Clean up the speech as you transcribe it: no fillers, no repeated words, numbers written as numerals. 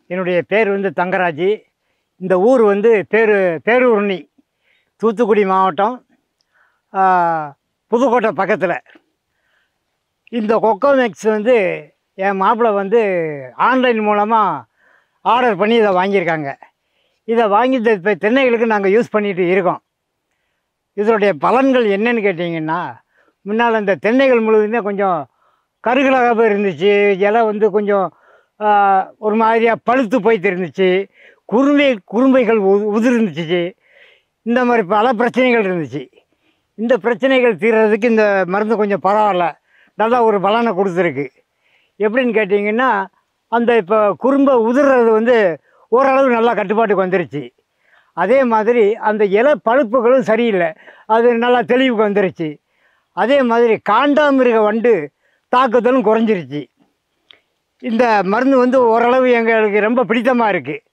என்னுடைய பேர் வந்து தங்கராஜ். இந்த ஊர் வந்து பேரூரணி, தூத்துக்குடி மாவட்டம், புதுக்கோட்டை பக்கத்தில். இந்த கொக்கோமெக்ஸ் வந்து என் மாப்பிள்ளை வந்து ஆன்லைன் மூலமாக ஆர்டர் பண்ணி இதை வாங்கியிருக்காங்க. இதை வாங்கி இப்போ தென்னைகளுக்கு நாங்கள் யூஸ் பண்ணிகிட்டு இருக்கோம். இதனுடைய பலன்கள் என்னன்னு கேட்டிங்கன்னா, முன்னால் இந்த தென்னைகள் முழுவதுமே கொஞ்சம் கருகலாக இருந்துச்சு. இலை வந்து கொஞ்சம் ஒரு மாதிரியாக பழுத்து போய்ட்டு இருந்துச்சு. குறும்பைகள் உதிர்ந்துச்சு. இந்த மாதிரி பல பிரச்சனைகள் இருந்துச்சு. இந்த பிரச்சனைகள் தீர்றதுக்கு இந்த மருந்து கொஞ்சம் பரவாயில்ல, நல்லா ஒரு பலனை கொடுத்துருக்கு. எப்படின்னு கேட்டிங்கன்னா, அந்த இப்போ குறும்பை உதிர்றது வந்து ஓரளவு நல்லா கட்டுப்பாட்டுக்கு வந்துருச்சு. அதே மாதிரி அந்த இலை பழுப்புகளும் சரியில்லை, அது நல்லா தெளிவுக்கு வந்துருச்சு. அதே மாதிரி காண்டாமிருக வண்டு தாக்குதலும் குறைஞ்சிருச்சு. இந்த மருந்து வந்து ஓரளவு எங்களுக்கு ரொம்ப பிடித்தமாக இருக்குது.